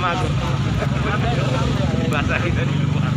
sama aku. Bahasa kita di luar.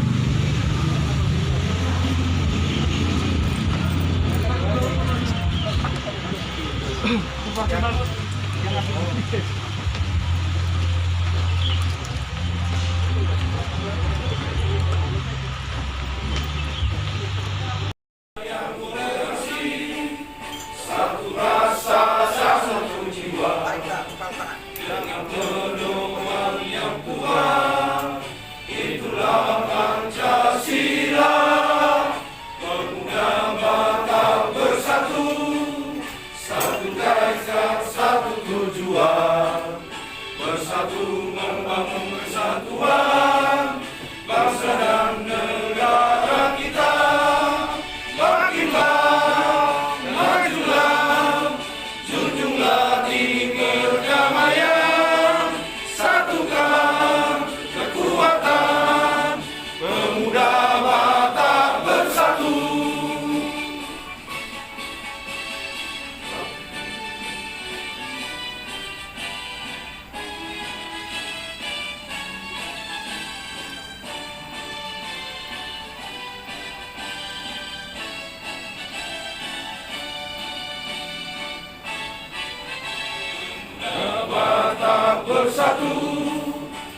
Bersatu,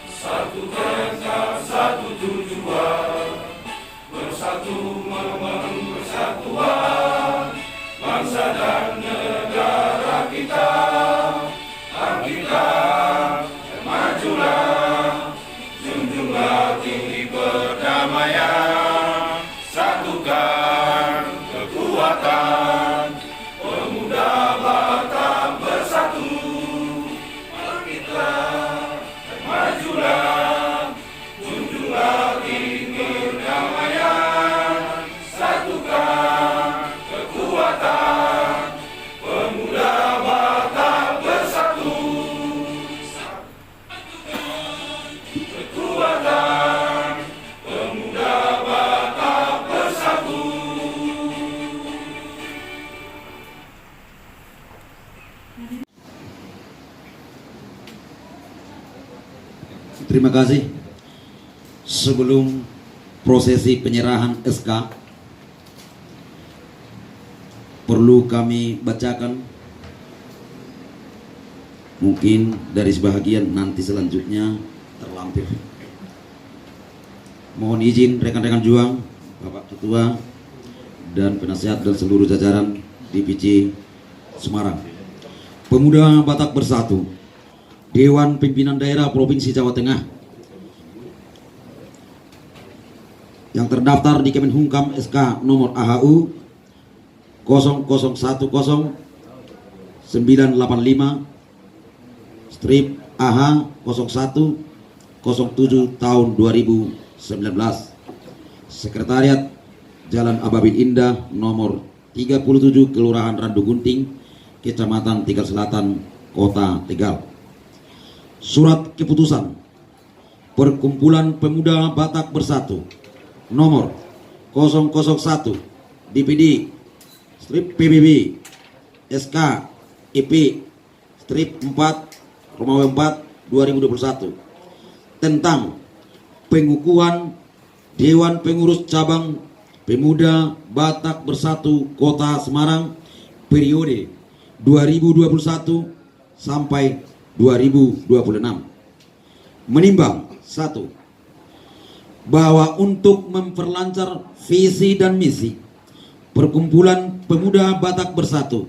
satu tekad, satu tujuan, bersatu membangun persatuan bangsa dan negara kita. Bangkitlah, majulah, junjunglah tinggi perdamaian, satukan kekuatan, pemuda Batak bersatu. Majulah, junjunglah tinggi perdamaian, satukan kekuatan, pemuda Batak bersatu. Kekuatan, pemuda Batak bersatu. Terima kasih. Sebelum prosesi penyerahan SK, perlu kami bacakan, mungkin dari sebahagian nanti selanjutnya terlampir. Mohon izin rekan-rekan juang, Bapak Ketua dan penasihat dan seluruh jajaran DPC Semarang. Pemuda Batak Bersatu, Dewan Pimpinan Daerah Provinsi Jawa Tengah yang terdaftar di Kemenhukam SK nomor AHU 0010 985 strip AH 0107 tahun 2019, Sekretariat Jalan Ababil Indah nomor 37 Kelurahan Randu Gunting, Kecamatan Tegal Selatan, Kota Tegal. Surat keputusan Perkumpulan Pemuda Batak Bersatu nomor 001 DPD strip PBB SK EP strip 4 Romawi 4 2021 tentang pengukuhan Dewan Pengurus Cabang Pemuda Batak Bersatu Kota Semarang periode 2021 sampai 2026. Menimbang 1. Bahwa untuk memperlancar visi dan misi Perkumpulan Pemuda Batak Bersatu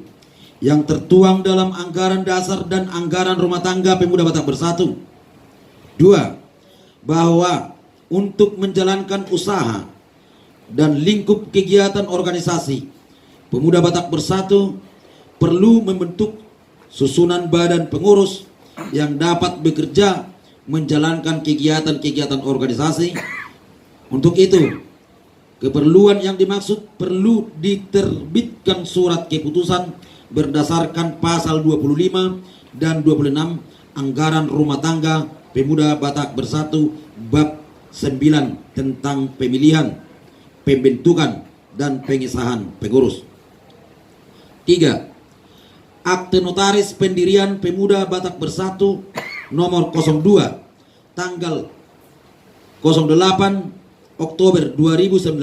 yang tertuang dalam anggaran dasar dan anggaran rumah tangga Pemuda Batak Bersatu. 2. Bahwa untuk menjalankan usaha dan lingkup kegiatan organisasi Pemuda Batak Bersatu perlu membentuk susunan badan pengurus yang dapat bekerja menjalankan kegiatan-kegiatan organisasi. Untuk itu, keperluan yang dimaksud perlu diterbitkan surat keputusan berdasarkan pasal 25 dan 26 Anggaran Rumah Tangga Pemuda Batak Bersatu bab 9 tentang pemilihan, pembentukan dan pengesahan pengurus. 3. Akte notaris pendirian Pemuda Batak Bersatu nomor 02 tanggal 08 Oktober 2019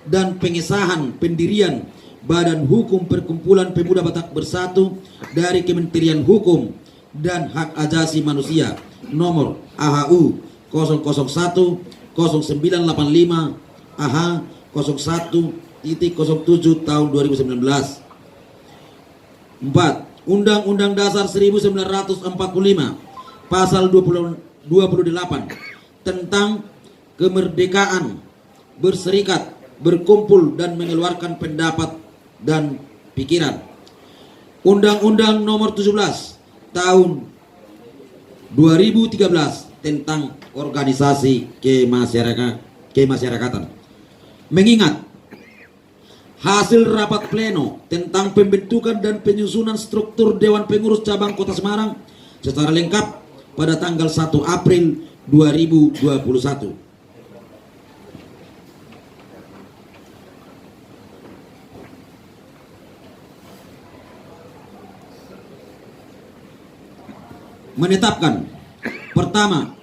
dan pengesahan pendirian Badan Hukum Perkumpulan Pemuda Batak Bersatu dari Kementerian Hukum dan Hak Asasi Manusia nomor AHU 001 0985 AH 01.07 tahun 2019. 4. Undang-Undang Dasar 1945 Pasal 28 tentang kemerdekaan berserikat, berkumpul dan mengeluarkan pendapat dan pikiran. Undang-Undang Nomor 17 Tahun 2013 tentang organisasi kemasyarakatan. Mengingat hasil rapat pleno tentang pembentukan dan penyusunan struktur Dewan Pengurus Cabang Kota Semarang secara lengkap pada tanggal 1 April 2021. Menetapkan, pertama,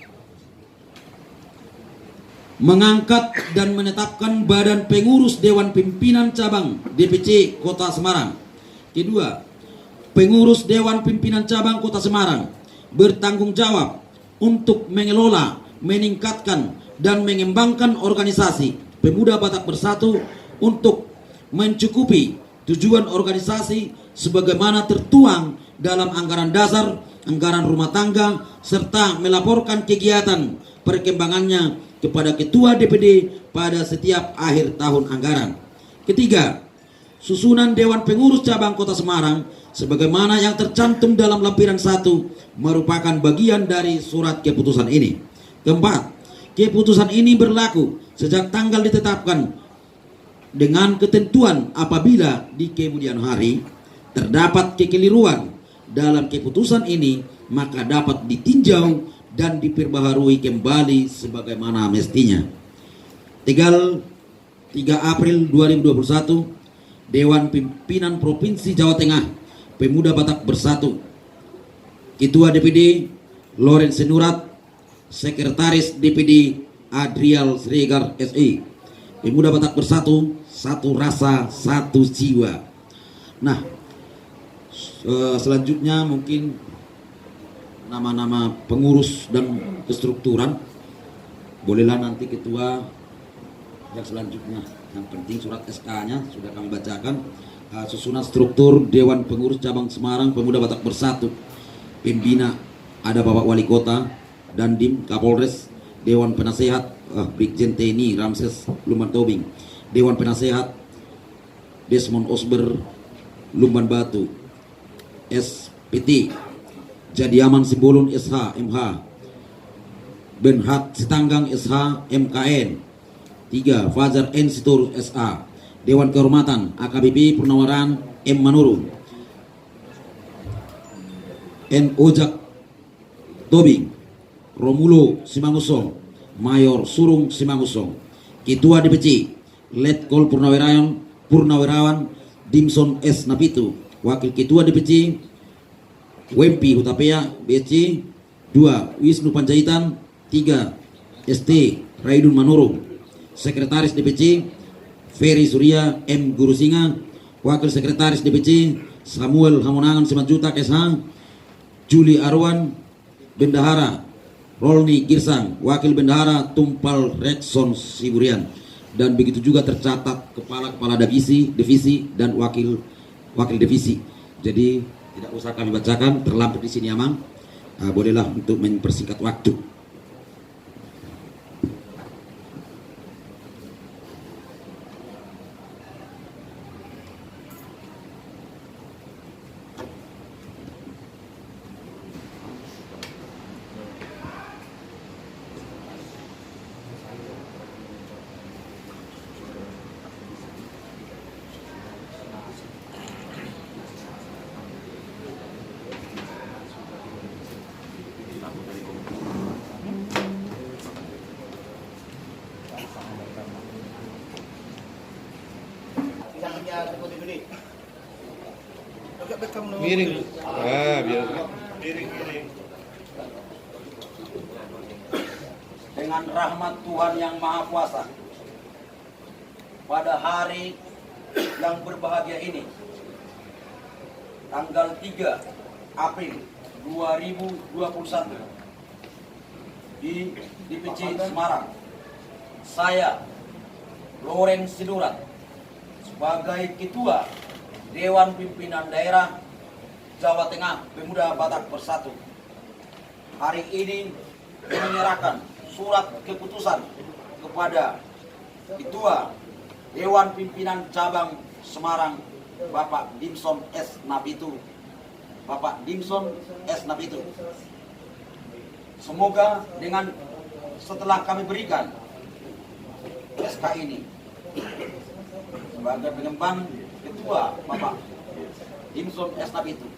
mengangkat dan menetapkan Badan Pengurus Dewan Pimpinan Cabang DPC Kota Semarang. Kedua, pengurus Dewan Pimpinan Cabang Kota Semarang bertanggung jawab untuk mengelola, meningkatkan dan mengembangkan organisasi Pemuda Batak Bersatu untuk mencukupi tujuan organisasi sebagaimana tertuang dalam anggaran dasar, anggaran rumah tangga, serta melaporkan kegiatan perkembangannya kepada Ketua DPD pada setiap akhir tahun anggaran. Ketiga, susunan Dewan Pengurus Cabang Kota Semarang sebagaimana yang tercantum dalam lampiran 1 merupakan bagian dari surat keputusan ini. Keempat, keputusan ini berlaku sejak tanggal ditetapkan dengan ketentuan apabila di kemudian hari terdapat kekeliruan dalam keputusan ini maka dapat ditinjau dan diperbaharui kembali sebagaimana mestinya. Tanggal 3 April 2021, Dewan Pimpinan Provinsi Jawa Tengah Pemuda Batak Bersatu, Ketua DPD Lorenz Senurat, Sekretaris DPD Adrial Sregar SE. Pemuda Batak Bersatu, satu rasa, satu jiwa. Nah, selanjutnya mungkin nama-nama pengurus dan kestrukturan. Bolehlah nanti ketua yang selanjutnya. Yang penting surat SK-nya sudah kami bacakan. Susunan struktur Dewan Pengurus Cabang Semarang Pemuda Batak Bersatu. Pembina ada Bapak Wali Kota, Dandim, Kapolres, Dewan Penasehat Brigjen TNI Ramses Lumban Tobing, Dewan Penasehat Desmond Osber Lumban Batu, SPT Jadiaman Simbolon SH MH, Benhat Sitanggang SH MKN. 3. Fajar N Sitorus SA, Dewan Kehormatan AKBP Purnawaran M Manurung, N Ojak Tobing, Romulo Simangusong, Mayor Surung Simangusong. Ketua DPC Letkol Purnawirawan Dimson S Napitu. Wakil Ketua DPC Wempi Hutapea BC. 2. Wisnu Panjaitan. 3. ST Raidun Manurung. Sekretaris DPC Ferry Surya M Gurusinga. Wakil Sekretaris DPC Samuel Hamonangan Simanjutak SH. Juli Arwan. Bendahara Rolni Girsang. Wakil Bendahara Tumpal Rekson Siburian. Dan begitu juga tercatat kepala-kepala divisi dan wakil divisi. Jadi tidak usah kami bacakan, terlampir di sini Amang. Bolehlah untuk mempersingkat waktu. Miring. Biar. Miring. dengan rahmat Tuhan yang Maha Kuasa, pada hari yang berbahagia ini, tanggal 3 April 2021 di DPC Semarang, saya Loren Sinurat sebagai Ketua Dewan Pimpinan Daerah Jawa Tengah Pemuda Batak Bersatu hari ini menyerahkan surat keputusan kepada Ketua Dewan Pimpinan Cabang Semarang, Bapak Dimson S. Nabitu. Bapak Dimson S. Nabitu. Semoga dengan setelah kami berikan SK ini sebagai pengemban Ketua Bapak Dimson S. Nabitu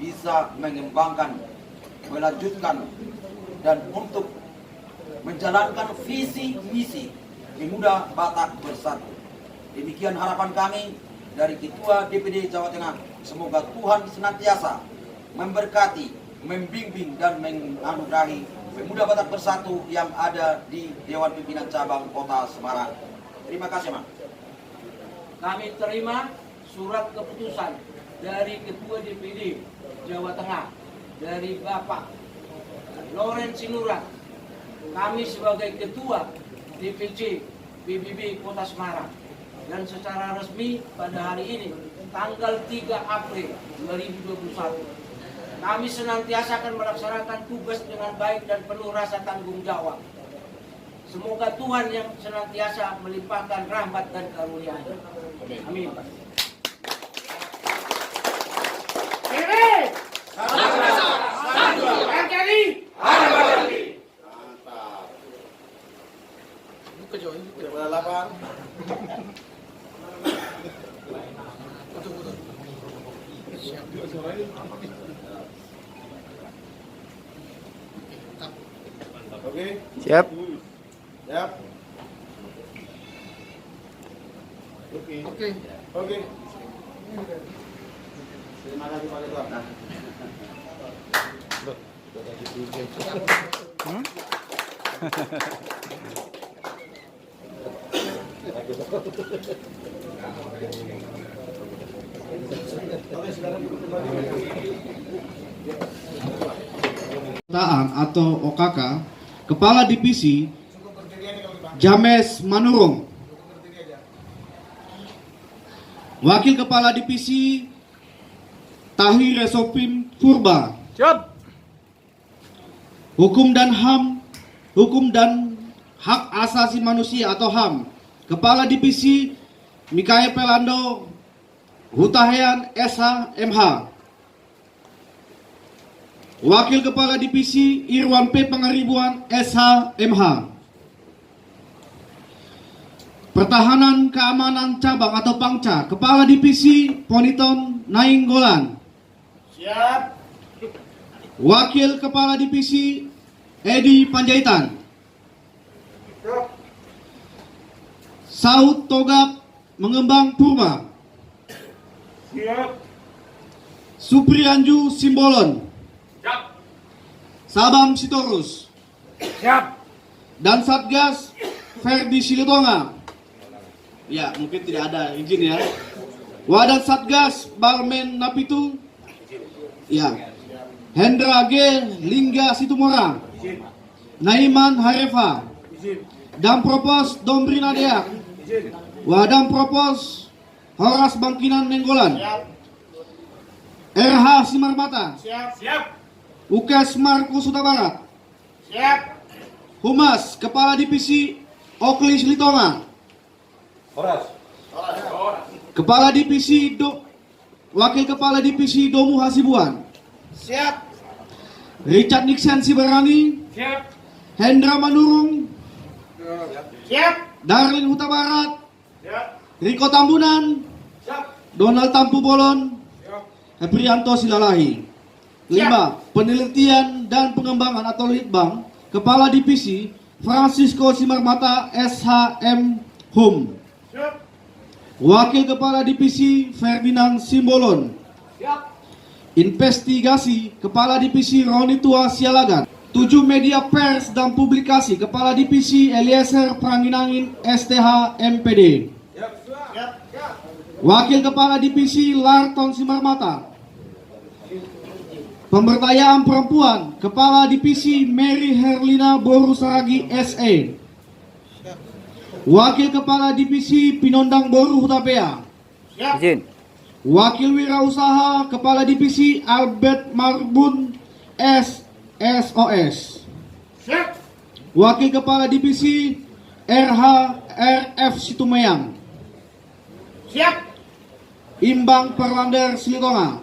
bisa mengembangkan, melanjutkan, dan untuk menjalankan visi misi Pemuda Batak Bersatu. Demikian harapan kami dari Ketua DPD Jawa Tengah. Semoga Tuhan senantiasa memberkati, membimbing, dan menganugerahi Pemuda Batak Bersatu yang ada di Dewan Pimpinan Cabang Kota Semarang. Terima kasih, Mas. Kami terima surat keputusan dari Ketua DPD Jawa Tengah dari Bapak Loren Sinurat. Kami sebagai Ketua DPC PBB Kota Semarang, dan secara resmi pada hari ini tanggal 3 April 2021 kami senantiasa akan melaksanakan tugas dengan baik dan penuh rasa tanggung jawab. Semoga Tuhan yang senantiasa melimpahkan rahmat dan karunia-Nya. Amin. Oke. Siap. Siap. Oke. Oke. Oke. Terima kasih Pak Ketua. Atau OKK, Kepala Divisi James Manurung, Wakil Kepala Divisi Tahir Resopim Purba, Siap. Hukum dan Hak Asasi Manusia atau HAM, Kepala Divisi Mikael Pelando Hutahian SH MH, Wakil Kepala Divisi Irwan P. Pangaribuan SH MH, Pertahanan Keamanan Cabang atau Pangca, Kepala Divisi Poniton Nainggolan, Siap. Wakil Kepala Divisi Edi Panjaitan, Siap. Saud Togap Mengembang Purba, Siap. Suprianju Simbolon, Siap. Sabam Sitorus, Siap. dan Satgas Ferdi Silitonga. Ya, mungkin tidak ada izin ya. Wadah Satgas Barmen Napitu. Ya. Hendra G. Lingga Situmorang, Naiman Harefa, Dam Propos Dombrina Deak, Wadam Propos Horas Bangkinan Nenggolan, RH Simarmata, Siap. Siap. Ukes Markus Huta Barat, Siap. Humas Kepala Divisi Okli Silitonga, Horas. Kepala Divisi Wakil Kepala Divisi Domu Hasibuan, Siap. Richard Nixon Sibarani, Siap. Hendra Manurung, Siap. Darlin Huta Barat, Siap. Riko Tambunan, Siap. Donald Tampu Bolon, Siap. Heprianto Silalahi. 5. Penelitian dan pengembangan atau Litbang, Kepala Divisi Francisco Simarmata SHM Hum, Siap. Wakil Kepala Divisi Ferdinand Simbolon, Siap. Investigasi Kepala Divisi Roni Tua Sialagan, 7 media pers dan publikasi, Kepala Divisi Eliezer Pranginangin STH MPD. Wakil Kepala Divisi Larton Simarmata. Pemberdayaan Perempuan, Kepala Divisi Mary Herlina Boru Saragi SE. Wakil Kepala Divisi Pinondang Boru Hutapea. Izin. Wakil Wirausaha Kepala Divisi Albert Marbun SSOS. Siap. Wakil Kepala Divisi RF Situmayang. Siap. Imbang Perlander Silitonga.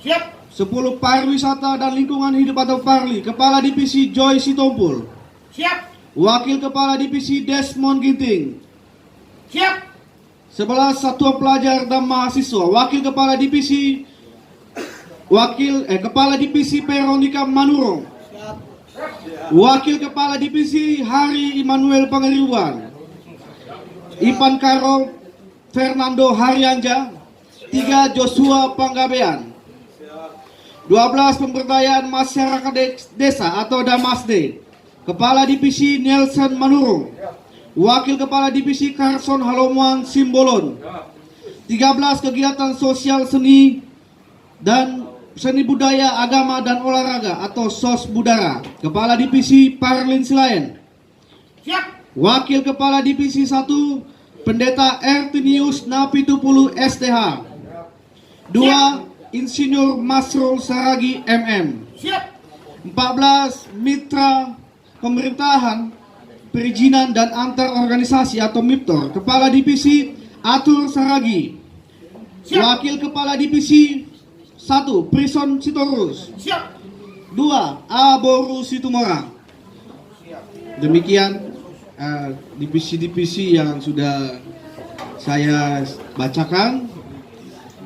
Siap. 10 Pariwisata dan Lingkungan Hidup atau Parli, Kepala Divisi Joy Sitompul. Siap. Wakil Kepala Divisi Desmond Ginting. Siap. 11 Satuan Pelajar dan Mahasiswa. Wakil Kepala Divisi Kepala Divisi Veronica Manurung. Wakil Kepala Divisi Hari Immanuel Pangaribuan. Ipan Karo Fernando Haryanja. 3 Joshua Panggabean. 12 Pemberdayaan Masyarakat Desa atau Damasde. Kepala Divisi Nelson Manurung. Wakil Kepala Divisi Carson Halomuan Simbolon. 13 Kegiatan Sosial Seni dan Seni Budaya Agama dan Olahraga atau SOS Budara. Kepala Divisi Parlin Silayan. Siap. Wakil Kepala Divisi 1 Pendeta Ertinius Napitupulu STH. 2 Insinyur Masrul Saragi MM. Siap. 14 Mitra Pemerintahan Perizinan dan Antar Organisasi atau MIPTOR. Kepala Divisi Atur Saragi. Siap. Wakil Kepala Divisi 1 Prison Sitorus. Siap. 2 Aboru Situmorang. Demikian divisi-divisi yang sudah saya bacakan.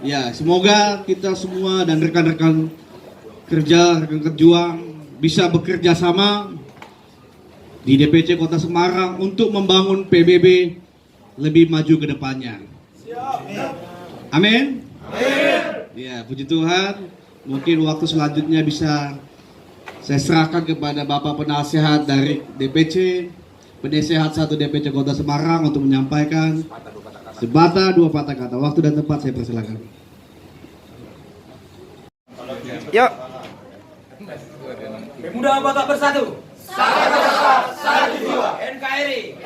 Ya, semoga kita semua dan rekan-rekan kerja, rekan berjuang bisa bekerja sama di DPC Kota Semarang untuk membangun PBB lebih maju ke depannya. Amin. Ya, puji Tuhan. Mungkin waktu selanjutnya bisa saya serahkan kepada Bapak Penasehat dari DPC, Penasehat 1 DPC Kota Semarang untuk menyampaikan sepatah dua patah kata. Waktu dan tempat saya persilakan. Yuk. Pemuda Batak Bersatu. Satu rasa, satu jiwa. NKRI.